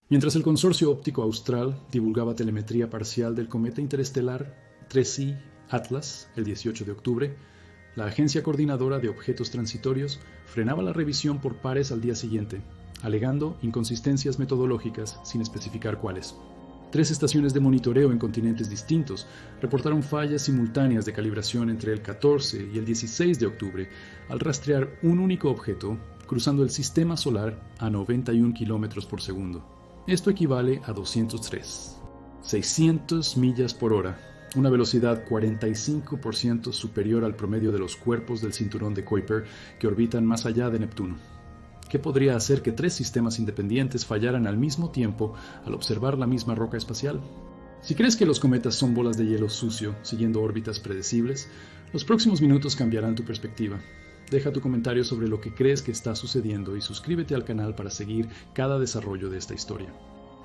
Mientras el Consorcio Óptico Austral divulgaba telemetría parcial del cometa interestelar 3I Atlas el 18 de octubre, la Agencia Coordinadora de Objetos Transitorios frenaba la revisión por pares al día siguiente, alegando inconsistencias metodológicas sin especificar cuáles. 3 estaciones de monitoreo en continentes distintos reportaron fallas simultáneas de calibración entre el 14 y el 16 de octubre al rastrear un único objeto cruzando el sistema solar a 91 km por segundo. Esto equivale a 600 millas por hora, una velocidad 45% superior al promedio de los cuerpos del cinturón de Kuiper que orbitan más allá de Neptuno. ¿Qué podría hacer que 3 sistemas independientes fallaran al mismo tiempo al observar la misma roca espacial? Si crees que los cometas son bolas de hielo sucio siguiendo órbitas predecibles, los próximos minutos cambiarán tu perspectiva. Deja tu comentario sobre lo que crees que está sucediendo y suscríbete al canal para seguir cada desarrollo de esta historia.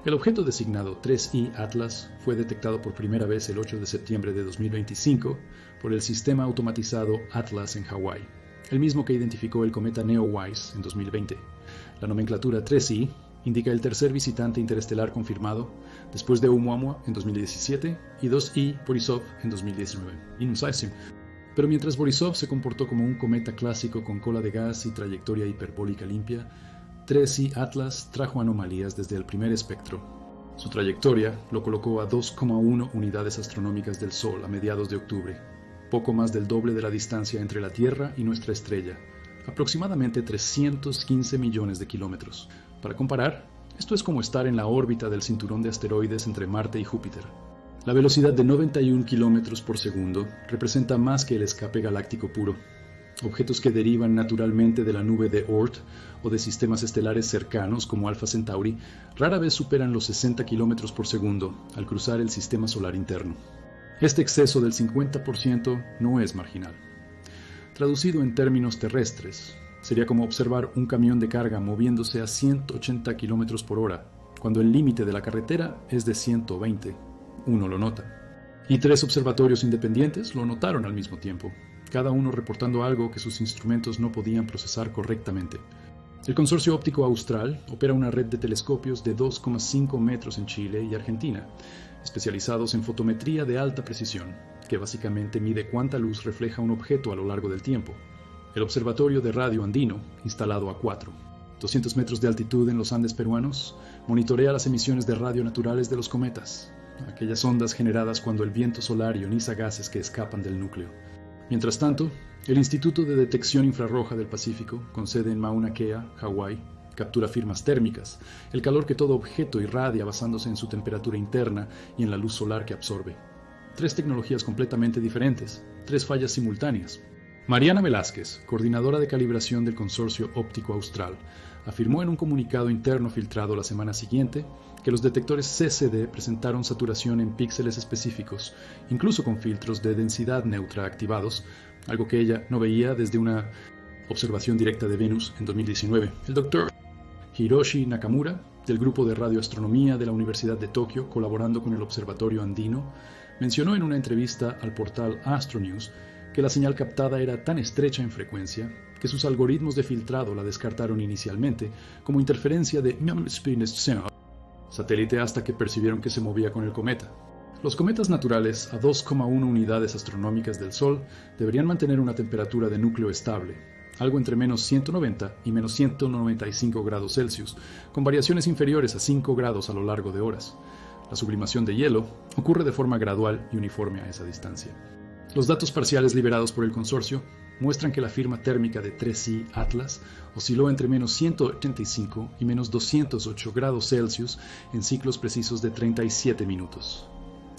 El objeto designado 3I Atlas fue detectado por primera vez el 8 de septiembre de 2025 por el sistema automatizado Atlas en Hawái, el mismo que identificó el cometa Neowise en 2020. La nomenclatura 3I indica el tercer visitante interestelar confirmado, después de Oumuamua en 2017 y 2I Borisov en 2019. Pero mientras Borisov se comportó como un cometa clásico con cola de gas y trayectoria hiperbólica limpia, 3I Atlas trajo anomalías desde el primer espectro. Su trayectoria lo colocó a 2,1 unidades astronómicas del Sol a mediados de octubre, poco más del doble de la distancia entre la Tierra y nuestra estrella, aproximadamente 315 millones de kilómetros. Para comparar, esto es como estar en la órbita del cinturón de asteroides entre Marte y Júpiter. La velocidad de 91 km por segundo representa más que el escape galáctico puro. Objetos que derivan naturalmente de la nube de Oort o de sistemas estelares cercanos como Alpha Centauri rara vez superan los 60 km por segundo al cruzar el sistema solar interno. Este exceso del 50% no es marginal. Traducido en términos terrestres, sería como observar un camión de carga moviéndose a 180 km por hora, cuando el límite de la carretera es de 120. Uno lo nota. Y 3 observatorios independientes lo notaron al mismo tiempo, cada uno reportando algo que sus instrumentos no podían procesar correctamente. El Consorcio Óptico Austral opera una red de telescopios de 2,5 metros en Chile y Argentina, especializados en fotometría de alta precisión, que básicamente mide cuánta luz refleja un objeto a lo largo del tiempo. El Observatorio de Radio Andino, instalado a 200 metros de altitud en los Andes peruanos, monitorea las emisiones de radio naturales de los cometas, aquellas ondas generadas cuando el viento solar ioniza gases que escapan del núcleo. Mientras tanto, el Instituto de Detección Infrarroja del Pacífico, con sede en Mauna Kea, Hawái, captura firmas térmicas, el calor que todo objeto irradia basándose en su temperatura interna y en la luz solar que absorbe. 3 tecnologías completamente diferentes, 3 fallas simultáneas. Mariana Velázquez, coordinadora de calibración del Consorcio Óptico Austral, afirmó en un comunicado interno filtrado la semana siguiente que los detectores CCD presentaron saturación en píxeles específicos, incluso con filtros de densidad neutra activados, algo que ella no veía desde una observación directa de Venus en 2019. El doctor Hiroshi Nakamura, del Grupo de Radioastronomía de la Universidad de Tokio, colaborando con el Observatorio Andino, mencionó en una entrevista al portal Astronews que la señal captada era tan estrecha en frecuencia que sus algoritmos de filtrado la descartaron inicialmente como interferencia de satélite hasta que percibieron que se movía con el cometa. Los cometas naturales a 2,1 unidades astronómicas del Sol deberían mantener una temperatura de núcleo estable, algo entre menos 190 y menos 195 grados Celsius, con variaciones inferiores a 5 grados a lo largo de horas. La sublimación de hielo ocurre de forma gradual y uniforme a esa distancia. Los datos parciales liberados por el consorcio muestran que la firma térmica de 3I Atlas osciló entre menos 185 y menos 208 grados Celsius en ciclos precisos de 37 minutos.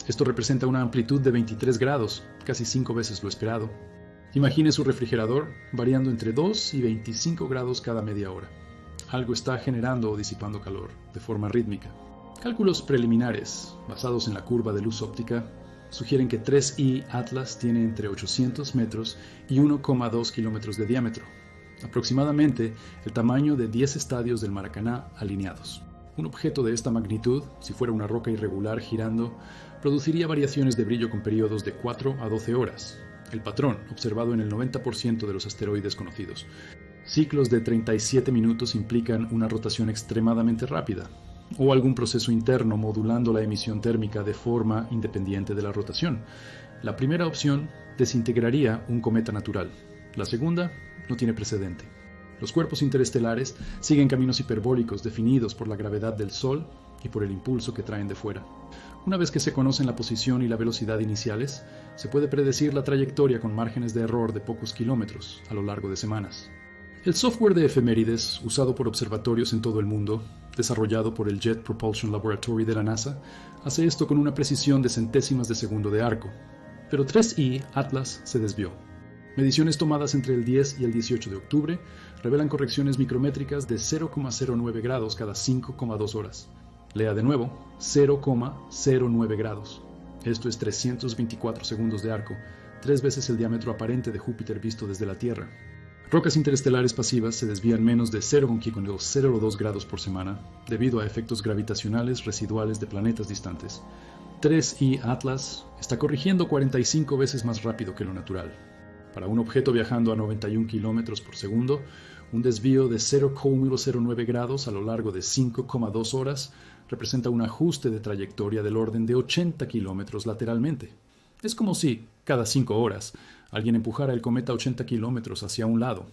Esto representa una amplitud de 23 grados, casi 5 veces lo esperado. Imagine su refrigerador variando entre 2 y 25 grados cada media hora. Algo está generando o disipando calor, de forma rítmica. Cálculos preliminares, basados en la curva de luz óptica, sugieren que 3I Atlas tiene entre 800 metros y 1,2 kilómetros de diámetro, aproximadamente el tamaño de 10 estadios del Maracaná alineados. Un objeto de esta magnitud, si fuera una roca irregular girando, produciría variaciones de brillo con periodos de 4 a 12 horas, el patrón observado en el 90% de los asteroides conocidos. Ciclos de 37 minutos implican una rotación extremadamente rápida, o algún proceso interno modulando la emisión térmica de forma independiente de la rotación. La primera opción desintegraría un cometa natural. La segunda no tiene precedente. Los cuerpos interestelares siguen caminos hiperbólicos definidos por la gravedad del Sol y por el impulso que traen de fuera. Una vez que se conocen la posición y la velocidad iniciales, se puede predecir la trayectoria con márgenes de error de pocos kilómetros a lo largo de semanas. El software de efemérides, usado por observatorios en todo el mundo, desarrollado por el Jet Propulsion Laboratory de la NASA, hace esto con una precisión de centésimas de segundo de arco. Pero 3I Atlas se desvió. Mediciones tomadas entre el 10 y el 18 de octubre revelan correcciones micrométricas de 0,09 grados cada 5,2 horas. Lea de nuevo, 0,09 grados. Esto es 324 segundos de arco, 3 veces el diámetro aparente de Júpiter visto desde la Tierra. Rocas interestelares pasivas se desvían menos de 0,02 grados por semana debido a efectos gravitacionales residuales de planetas distantes. 3I Atlas está corrigiendo 45 veces más rápido que lo natural. Para un objeto viajando a 91 km por segundo, un desvío de 0,09 grados a lo largo de 5,2 horas representa un ajuste de trayectoria del orden de 80 kilómetros lateralmente. Es como si, cada 5 horas, alguien empujara el cometa 80 kilómetros hacia un lado.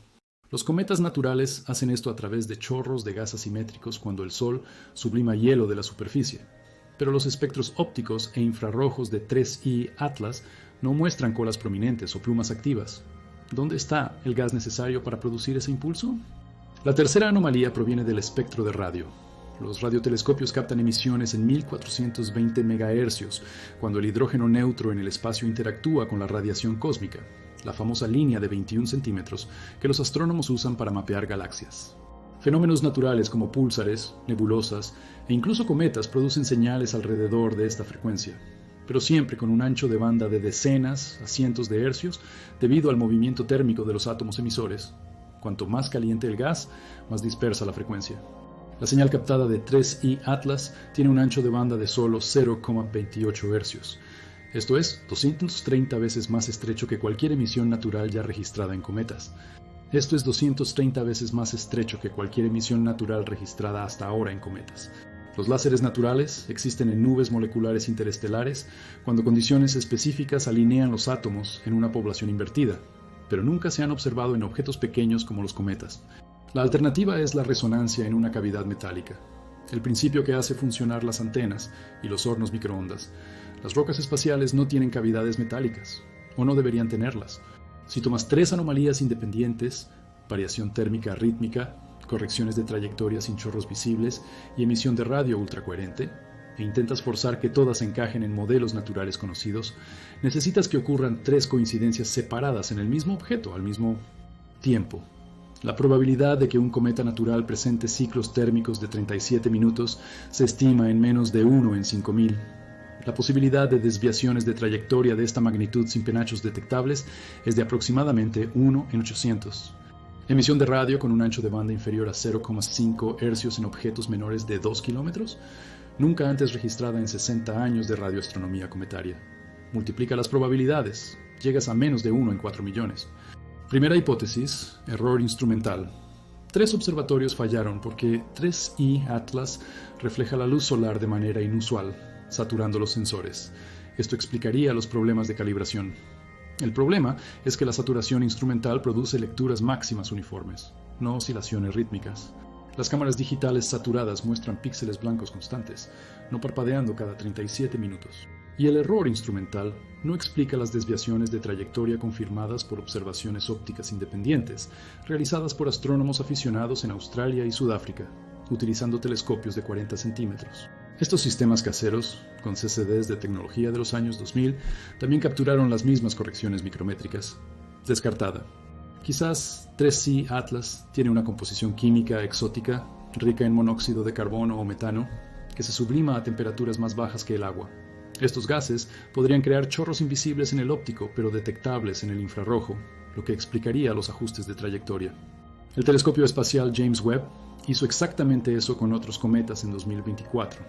Los cometas naturales hacen esto a través de chorros de gas asimétricos cuando el Sol sublima hielo de la superficie. Pero los espectros ópticos e infrarrojos de 3I Atlas no muestran colas prominentes o plumas activas. ¿Dónde está el gas necesario para producir ese impulso? La tercera anomalía proviene del espectro de radio. Los radiotelescopios captan emisiones en 1420 MHz, cuando el hidrógeno neutro en el espacio interactúa con la radiación cósmica, la famosa línea de 21 centímetros que los astrónomos usan para mapear galaxias. Fenómenos naturales como púlsares, nebulosas e incluso cometas producen señales alrededor de esta frecuencia, pero siempre con un ancho de banda de decenas a cientos de hercios debido al movimiento térmico de los átomos emisores. Cuanto más caliente el gas, más dispersa la frecuencia. La señal captada de 3I Atlas tiene un ancho de banda de solo 0,28 hercios. Esto es 230 veces más estrecho que cualquier emisión natural ya registrada en cometas. Esto es 230 veces más estrecho que cualquier emisión natural registrada hasta ahora en cometas. Los láseres naturales existen en nubes moleculares interestelares cuando condiciones específicas alinean los átomos en una población invertida, pero nunca se han observado en objetos pequeños como los cometas. La alternativa es la resonancia en una cavidad metálica, el principio que hace funcionar las antenas y los hornos microondas. Las rocas espaciales no tienen cavidades metálicas, o no deberían tenerlas. Si tomas 3 anomalías independientes, variación térmica rítmica, correcciones de trayectoria sin chorros visibles y emisión de radio ultracoherente, e intentas forzar que todas encajen en modelos naturales conocidos, necesitas que ocurran 3 coincidencias separadas en el mismo objeto al mismo tiempo. La probabilidad de que un cometa natural presente ciclos térmicos de 37 minutos se estima en menos de 1 en 5000. La posibilidad de desviaciones de trayectoria de esta magnitud sin penachos detectables es de aproximadamente 1 en 800. Emisión de radio con un ancho de banda inferior a 0,5 hercios en objetos menores de 2 kilómetros, nunca antes registrada en 60 años de radioastronomía cometaria. Multiplica las probabilidades, llegas a menos de 1 en 4 millones. Primera hipótesis, error instrumental. 3 observatorios fallaron porque 3I Atlas refleja la luz solar de manera inusual, saturando los sensores. Esto explicaría los problemas de calibración. El problema es que la saturación instrumental produce lecturas máximas uniformes, no oscilaciones rítmicas. Las cámaras digitales saturadas muestran píxeles blancos constantes, no parpadeando cada 37 minutos. Y el error instrumental no explica las desviaciones de trayectoria confirmadas por observaciones ópticas independientes, realizadas por astrónomos aficionados en Australia y Sudáfrica, utilizando telescopios de 40 centímetros. Estos sistemas caseros, con CCDs de tecnología de los años 2000, también capturaron las mismas correcciones micrométricas. Descartada. Quizás 3I Atlas tiene una composición química exótica, rica en monóxido de carbono o metano, que se sublima a temperaturas más bajas que el agua. Estos gases podrían crear chorros invisibles en el óptico, pero detectables en el infrarrojo, lo que explicaría los ajustes de trayectoria. El telescopio espacial James Webb hizo exactamente eso con otros cometas en 2024,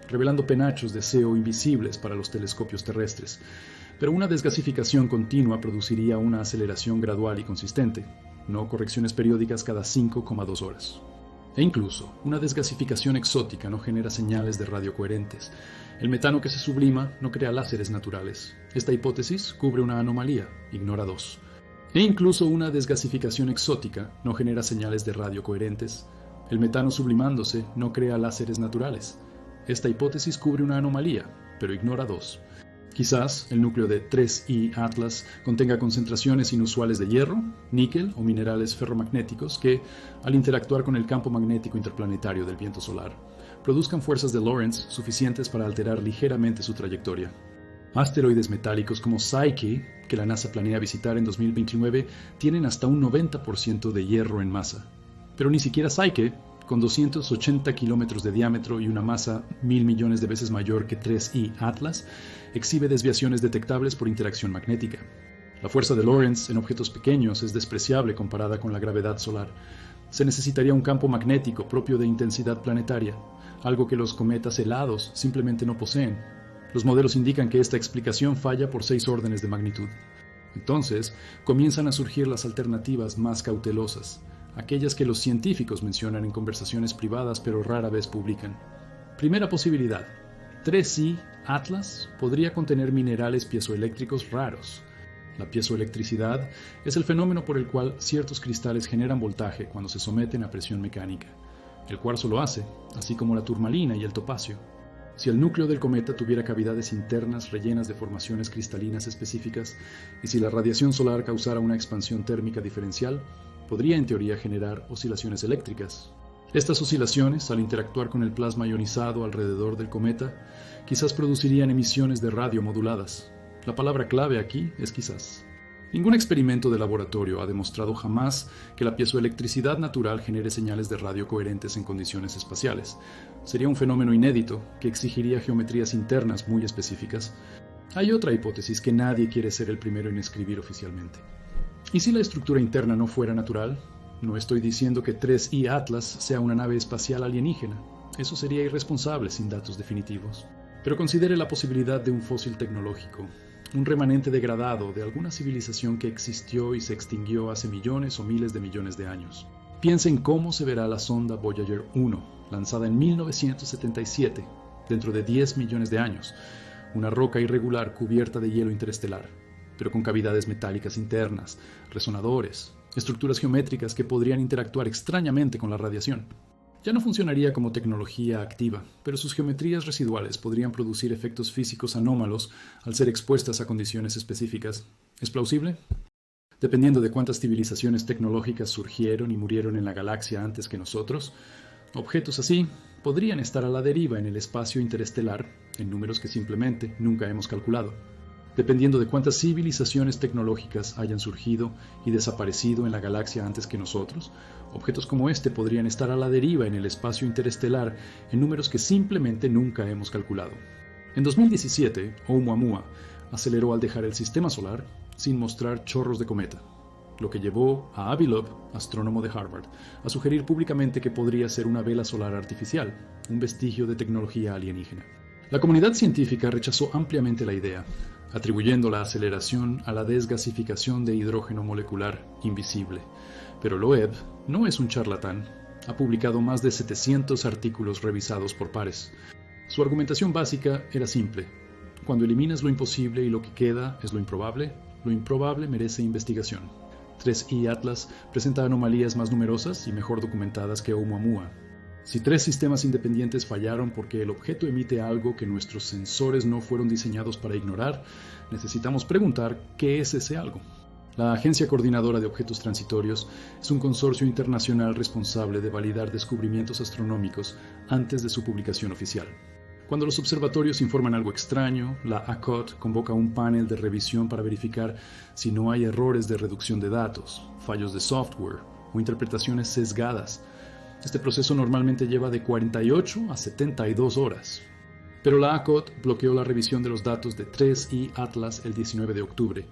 revelando penachos de CO invisibles para los telescopios terrestres, pero una desgasificación continua produciría una aceleración gradual y consistente, no correcciones periódicas cada 5,2 horas. E incluso, una desgasificación exótica no genera señales de radio coherentes. El metano que se sublima no crea láseres naturales. Esta hipótesis cubre una anomalía, ignora 2. E incluso una desgasificación exótica no genera señales de radio coherentes. El metano sublimándose no crea láseres naturales. Esta hipótesis cubre una anomalía, pero ignora 2. Quizás el núcleo de 3I Atlas contenga concentraciones inusuales de hierro, níquel o minerales ferromagnéticos que, al interactuar con el campo magnético interplanetario del viento solar, produzcan fuerzas de Lorentz suficientes para alterar ligeramente su trayectoria. Asteroides metálicos como Psyche, que la NASA planea visitar en 2029, tienen hasta un 90% de hierro en masa. Pero ni siquiera Psyche, con 280 kilómetros de diámetro y una masa 1.000 millones de veces mayor que 3I Atlas, exhibe desviaciones detectables por interacción magnética. La fuerza de Lorentz en objetos pequeños es despreciable comparada con la gravedad solar. Se necesitaría un campo magnético propio de intensidad planetaria, algo que los cometas helados simplemente no poseen. Los modelos indican que esta explicación falla por 6 órdenes de magnitud. Entonces, comienzan a surgir las alternativas más cautelosas, aquellas que los científicos mencionan en conversaciones privadas pero rara vez publican. Primera posibilidad: 3I Atlas podría contener minerales piezoeléctricos raros. La piezoelectricidad es el fenómeno por el cual ciertos cristales generan voltaje cuando se someten a presión mecánica. El cuarzo lo hace, así como la turmalina y el topacio. Si el núcleo del cometa tuviera cavidades internas rellenas de formaciones cristalinas específicas, y si la radiación solar causara una expansión térmica diferencial, podría en teoría generar oscilaciones eléctricas. Estas oscilaciones, al interactuar con el plasma ionizado alrededor del cometa, quizás producirían emisiones de radio moduladas. La palabra clave aquí es quizás. Ningún experimento de laboratorio ha demostrado jamás que la piezoelectricidad natural genere señales de radio coherentes en condiciones espaciales. Sería un fenómeno inédito que exigiría geometrías internas muy específicas. Hay otra hipótesis que nadie quiere ser el primero en escribir oficialmente. ¿Y si la estructura interna no fuera natural? No estoy diciendo que 3I Atlas sea una nave espacial alienígena. Eso sería irresponsable sin datos definitivos. Pero considere la posibilidad de un fósil tecnológico, un remanente degradado de alguna civilización que existió y se extinguió hace millones o miles de millones de años. Piense en cómo se verá la sonda Voyager 1, lanzada en 1977, dentro de 10 millones de años, una roca irregular cubierta de hielo interestelar, pero con cavidades metálicas internas, resonadores, estructuras geométricas que podrían interactuar extrañamente con la radiación. Ya no funcionaría como tecnología activa, pero sus geometrías residuales podrían producir efectos físicos anómalos al ser expuestas a condiciones específicas. ¿Es plausible? Dependiendo de cuántas civilizaciones tecnológicas surgieron y murieron en la galaxia antes que nosotros, objetos así podrían estar a la deriva en el espacio interestelar en números que simplemente nunca hemos calculado. Dependiendo de cuántas civilizaciones tecnológicas hayan surgido y desaparecido en la galaxia antes que nosotros, objetos como este podrían estar a la deriva en el espacio interestelar en números que simplemente nunca hemos calculado. En 2017, Oumuamua aceleró al dejar el sistema solar sin mostrar chorros de cometa, lo que llevó a Avi Loeb, astrónomo de Harvard, a sugerir públicamente que podría ser una vela solar artificial, un vestigio de tecnología alienígena. La comunidad científica rechazó ampliamente la idea, atribuyendo la aceleración a la desgasificación de hidrógeno molecular invisible. Pero Loeb no es un charlatán. Ha publicado más de 700 artículos revisados por pares. Su argumentación básica era simple. Cuando eliminas lo imposible y lo que queda es lo improbable merece investigación. 3I Atlas presenta anomalías más numerosas y mejor documentadas que Oumuamua. Si 3 sistemas independientes fallaron porque el objeto emite algo que nuestros sensores no fueron diseñados para ignorar, necesitamos preguntar qué es ese algo. La Agencia Coordinadora de Objetos Transitorios es un consorcio internacional responsable de validar descubrimientos astronómicos antes de su publicación oficial. Cuando los observatorios informan algo extraño, la ACOT convoca un panel de revisión para verificar si no hay errores de reducción de datos, fallos de software o interpretaciones sesgadas. Este proceso normalmente lleva de 48 a 72 horas. Pero la ACOT bloqueó la revisión de los datos de 3I Atlas el 19 de octubre,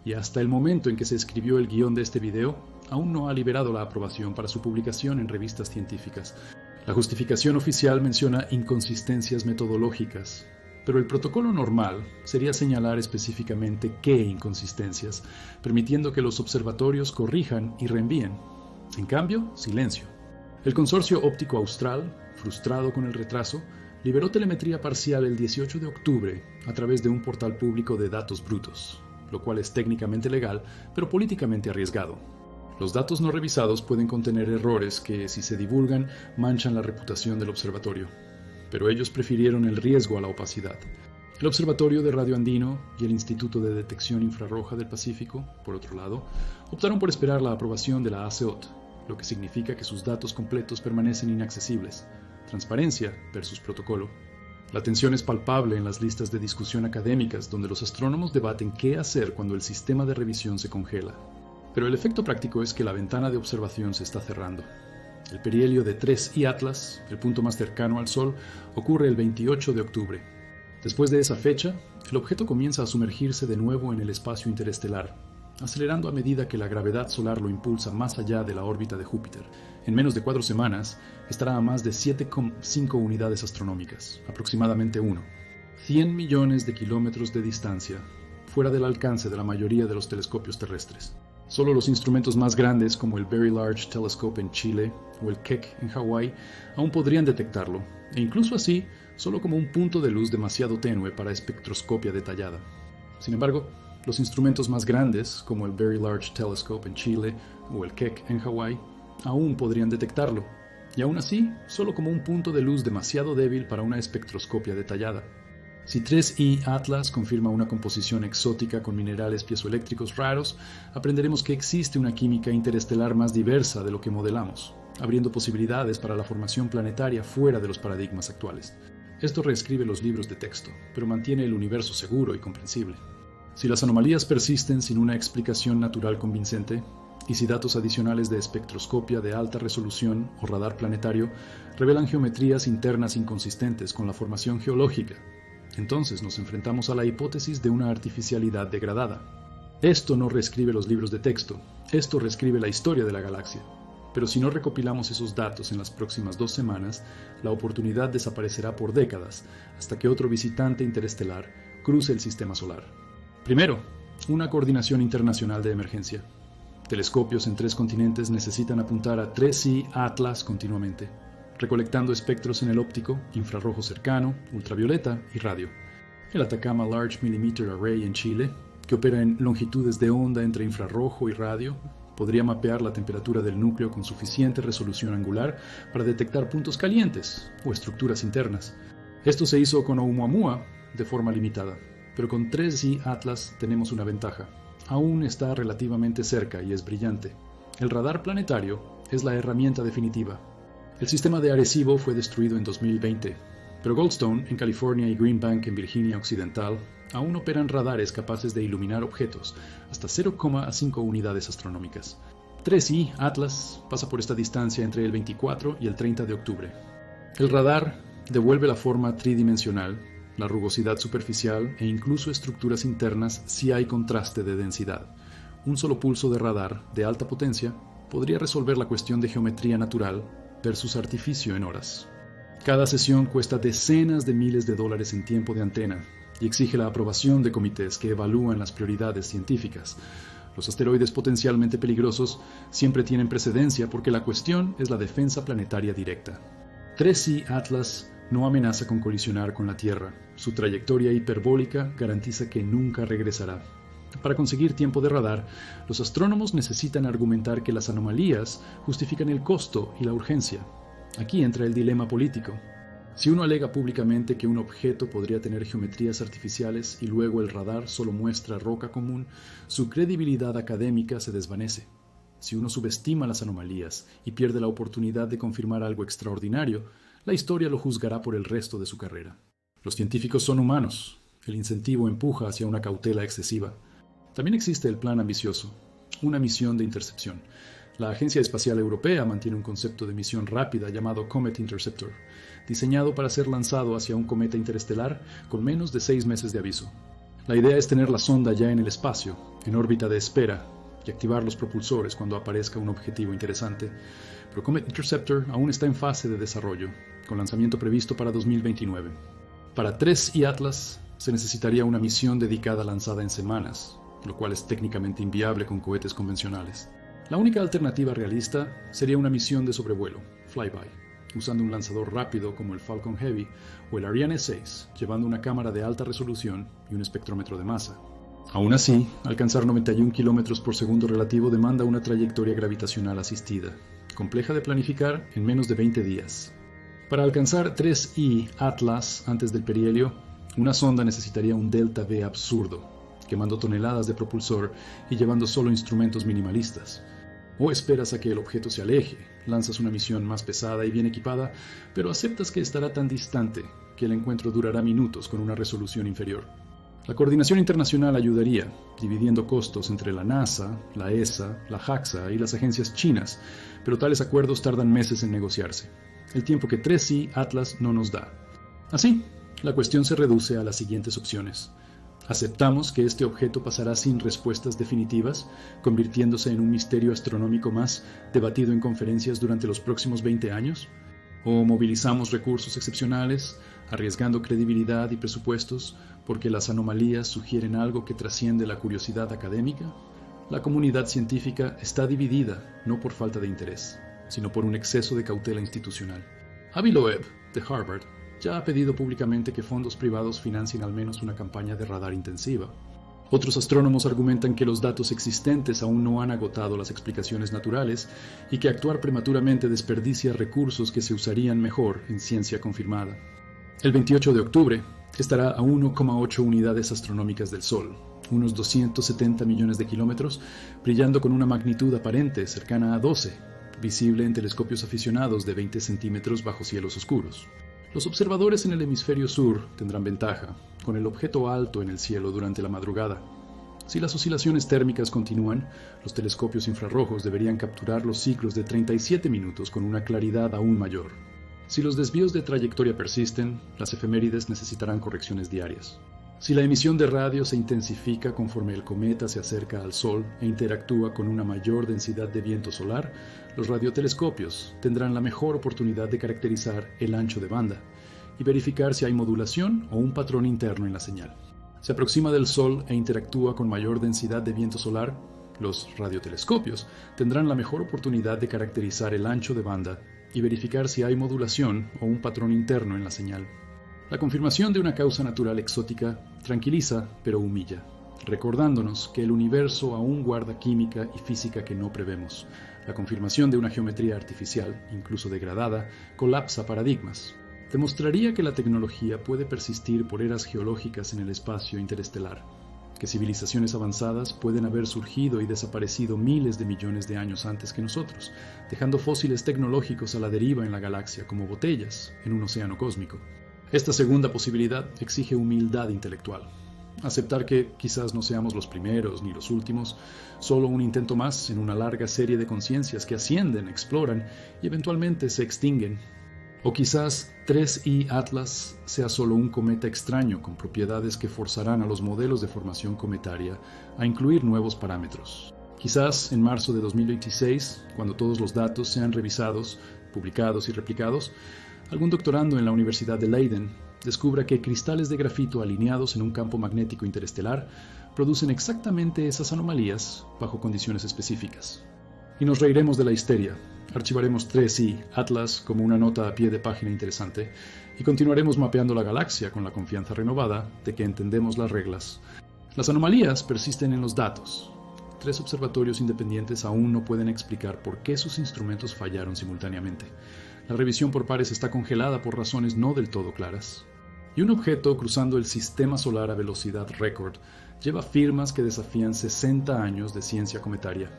y hasta el momento en que se escribió el guión de este video, aún no ha liberado la aprobación para su publicación en revistas científicas. La justificación oficial menciona inconsistencias metodológicas, pero el protocolo normal sería señalar específicamente qué inconsistencias, permitiendo que los observatorios corrijan y reenvíen. En cambio, silencio. El Consorcio Óptico Austral, frustrado con el retraso, liberó telemetría parcial el 18 de octubre a través de un portal público de datos brutos, lo cual es técnicamente legal, pero políticamente arriesgado. Los datos no revisados pueden contener errores que, si se divulgan, manchan la reputación del observatorio. Pero ellos prefirieron el riesgo a la opacidad. El Observatorio de Radio Andino y el Instituto de Detección Infrarroja del Pacífico, por otro lado, optaron por esperar la aprobación de la ACEOT, lo que significa que sus datos completos permanecen inaccesibles. Transparencia versus protocolo. La tensión es palpable en las listas de discusión académicas donde los astrónomos debaten qué hacer cuando el sistema de revisión se congela. Pero el efecto práctico es que la ventana de observación se está cerrando. El perihelio de 3I Atlas, el punto más cercano al Sol, ocurre el 28 de octubre. Después de esa fecha, el objeto comienza a sumergirse de nuevo en el espacio interestelar, acelerando a medida que la gravedad solar lo impulsa más allá de la órbita de Júpiter. En menos de 4 semanas, estará a más de 7,5 unidades astronómicas, aproximadamente 100 millones de kilómetros de distancia, fuera del alcance de la mayoría de los telescopios terrestres. Solo los instrumentos más grandes, como el Very Large Telescope en Chile o el Keck en Hawái, aún podrían detectarlo, e incluso así, solo como un punto de luz demasiado tenue para espectroscopia detallada. Sin embargo, los instrumentos más grandes, como el Very Large Telescope en Chile o el Keck en Hawái, aún podrían detectarlo, y aún así, solo como un punto de luz demasiado débil para una espectroscopia detallada. Si 3I Atlas confirma una composición exótica con minerales piezoeléctricos raros, aprenderemos que existe una química interestelar más diversa de lo que modelamos, abriendo posibilidades para la formación planetaria fuera de los paradigmas actuales. Esto reescribe los libros de texto, pero mantiene el universo seguro y comprensible. Si las anomalías persisten sin una explicación natural convincente, y si datos adicionales de espectroscopia de alta resolución o radar planetario revelan geometrías internas inconsistentes con la formación geológica, entonces nos enfrentamos a la hipótesis de una artificialidad degradada. Esto no reescribe los libros de texto, esto reescribe la historia de la galaxia. Pero si no recopilamos esos datos en las próximas 2 semanas, la oportunidad desaparecerá por décadas, hasta que otro visitante interestelar cruce el sistema solar. Primero, una coordinación internacional de emergencia. Telescopios en 3 continentes necesitan apuntar a 3I Atlas continuamente, recolectando espectros en el óptico, infrarrojo cercano, ultravioleta y radio. El Atacama Large Millimeter Array en Chile, que opera en longitudes de onda entre infrarrojo y radio, podría mapear la temperatura del núcleo con suficiente resolución angular para detectar puntos calientes o estructuras internas. Esto se hizo con Oumuamua de forma limitada, pero con 3I Atlas tenemos una ventaja. Aún está relativamente cerca y es brillante. El radar planetario es la herramienta definitiva. El sistema de Arecibo fue destruido en 2020, pero Goldstone en California y Green Bank en Virginia Occidental aún operan radares capaces de iluminar objetos hasta 0,5 unidades astronómicas. 3I Atlas pasa por esta distancia entre el 24 y el 30 de octubre. El radar devuelve la forma tridimensional, la rugosidad superficial e incluso estructuras internas si hay contraste de densidad. Un solo pulso de radar de alta potencia podría resolver la cuestión de geometría natural versus artificio en horas. Cada sesión cuesta decenas de miles de dólares en tiempo de antena y exige la aprobación de comités que evalúan las prioridades científicas. Los asteroides potencialmente peligrosos siempre tienen precedencia porque la cuestión es la defensa planetaria directa. 3I Atlas no amenaza con colisionar con la Tierra. Su trayectoria hiperbólica garantiza que nunca regresará. Para conseguir tiempo de radar, los astrónomos necesitan argumentar que las anomalías justifican el costo y la urgencia. Aquí entra el dilema político. Si uno alega públicamente que un objeto podría tener geometrías artificiales y luego el radar solo muestra roca común, su credibilidad académica se desvanece. Si uno subestima las anomalías y pierde la oportunidad de confirmar algo extraordinario, la historia lo juzgará por el resto de su carrera. Los científicos son humanos. El incentivo empuja hacia una cautela excesiva. También existe el plan ambicioso, una misión de intercepción. La Agencia Espacial Europea mantiene un concepto de misión rápida llamado Comet Interceptor, diseñado para ser lanzado hacia un cometa interestelar con menos de 6 meses de aviso. La idea es tener la sonda ya en el espacio, en órbita de espera, y activar los propulsores cuando aparezca un objetivo interesante. Pero Comet Interceptor aún está en fase de desarrollo, con lanzamiento previsto para 2029. Para 3I Atlas se necesitaría una misión dedicada lanzada en semanas, lo cual es técnicamente inviable con cohetes convencionales. La única alternativa realista sería una misión de sobrevuelo, flyby, usando un lanzador rápido como el Falcon Heavy o el Ariane 6, llevando una cámara de alta resolución y un espectrómetro de masa. Aún así, alcanzar 91 km por segundo relativo demanda una trayectoria gravitacional asistida, compleja de planificar en menos de 20 días. Para alcanzar 3I Atlas antes del perihelio, una sonda necesitaría un delta V absurdo, quemando toneladas de propulsor y llevando solo instrumentos minimalistas. O esperas a que el objeto se aleje, lanzas una misión más pesada y bien equipada, pero aceptas que estará tan distante que el encuentro durará minutos con una resolución inferior. La coordinación internacional ayudaría, dividiendo costos entre la NASA, la ESA, la JAXA y las agencias chinas, pero tales acuerdos tardan meses en negociarse, el tiempo que 3I Atlas no nos da. Así, la cuestión se reduce a las siguientes opciones. ¿Aceptamos que este objeto pasará sin respuestas definitivas, convirtiéndose en un misterio astronómico más debatido en conferencias durante los próximos 20 años? ¿O movilizamos recursos excepcionales, arriesgando credibilidad y presupuestos porque las anomalías sugieren algo que trasciende la curiosidad académica? La comunidad científica está dividida no por falta de interés, sino por un exceso de cautela institucional. Avi Loeb, de Harvard, ya ha pedido públicamente que fondos privados financien al menos una campaña de radar intensiva. Otros astrónomos argumentan que los datos existentes aún no han agotado las explicaciones naturales y que actuar prematuramente desperdicia recursos que se usarían mejor en ciencia confirmada. El 28 de octubre estará a 1,8 unidades astronómicas del Sol, unos 270 millones de kilómetros, brillando con una magnitud aparente cercana a 12, visible en telescopios aficionados de 20 centímetros bajo cielos oscuros. Los observadores en el hemisferio sur tendrán ventaja, con el objeto alto en el cielo durante la madrugada. Si las oscilaciones térmicas continúan, los telescopios infrarrojos deberían capturar los ciclos de 37 minutos con una claridad aún mayor. Si los desvíos de trayectoria persisten, las efemérides necesitarán correcciones diarias. Si la emisión de radio se intensifica conforme el cometa se acerca al Sol e interactúa con una mayor densidad de viento solar, los radiotelescopios tendrán la mejor oportunidad de caracterizar el ancho de banda y verificar si hay modulación o un patrón interno en la señal. Se aproxima del Sol e interactúa con mayor densidad de viento solar, los radiotelescopios tendrán la mejor oportunidad de caracterizar el ancho de banda y verificar si hay modulación o un patrón interno en la señal. La confirmación de una causa natural exótica tranquiliza pero humilla, recordándonos que el universo aún guarda química y física que no prevemos. La confirmación de una geometría artificial, incluso degradada, colapsa paradigmas. Demostraría que la tecnología puede persistir por eras geológicas en el espacio interestelar, que civilizaciones avanzadas pueden haber surgido y desaparecido miles de millones de años antes que nosotros, dejando fósiles tecnológicos a la deriva en la galaxia como botellas en un océano cósmico. Esta segunda posibilidad exige humildad intelectual. Aceptar que quizás no seamos los primeros ni los últimos, solo un intento más en una larga serie de conciencias que ascienden, exploran y eventualmente se extinguen. O quizás 3I Atlas sea solo un cometa extraño con propiedades que forzarán a los modelos de formación cometaria a incluir nuevos parámetros. Quizás en marzo de 2026, cuando todos los datos sean revisados, publicados y replicados, algún doctorando en la Universidad de Leiden descubra que cristales de grafito alineados en un campo magnético interestelar producen exactamente esas anomalías bajo condiciones específicas. Y nos reiremos de la histeria, archivaremos 3I Atlas como una nota a pie de página interesante y continuaremos mapeando la galaxia con la confianza renovada de que entendemos las reglas. Las anomalías persisten en los datos. 3 observatorios independientes aún no pueden explicar por qué sus instrumentos fallaron simultáneamente. La revisión por pares está congelada por razones no del todo claras. Y un objeto cruzando el sistema solar a velocidad récord lleva firmas que desafían 60 años de ciencia cometaria.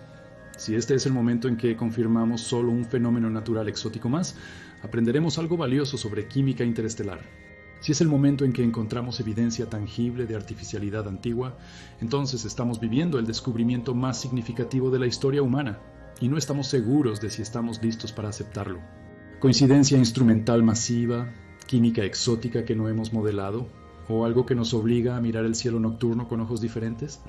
Si este es el momento en que confirmamos solo un fenómeno natural exótico más, aprenderemos algo valioso sobre química interestelar. Si es el momento en que encontramos evidencia tangible de artificialidad antigua, entonces estamos viviendo el descubrimiento más significativo de la historia humana, y no estamos seguros de si estamos listos para aceptarlo. ¿Coincidencia instrumental masiva, química exótica que no hemos modelado, o algo que nos obliga a mirar el cielo nocturno con ojos diferentes?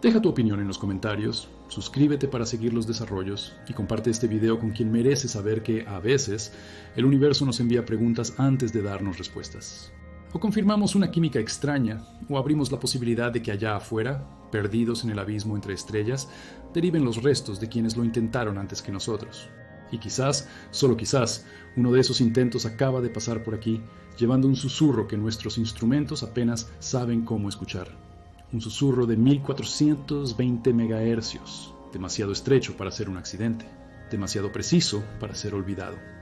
Deja tu opinión en los comentarios, suscríbete para seguir los desarrollos y comparte este video con quien merece saber que, a veces, el universo nos envía preguntas antes de darnos respuestas. O confirmamos una química extraña, o abrimos la posibilidad de que allá afuera, perdidos en el abismo entre estrellas, deriven los restos de quienes lo intentaron antes que nosotros. Y quizás, solo quizás, uno de esos intentos acaba de pasar por aquí, llevando un susurro que nuestros instrumentos apenas saben cómo escuchar. Un susurro de 1420 MHz, demasiado estrecho para ser un accidente, demasiado preciso para ser olvidado.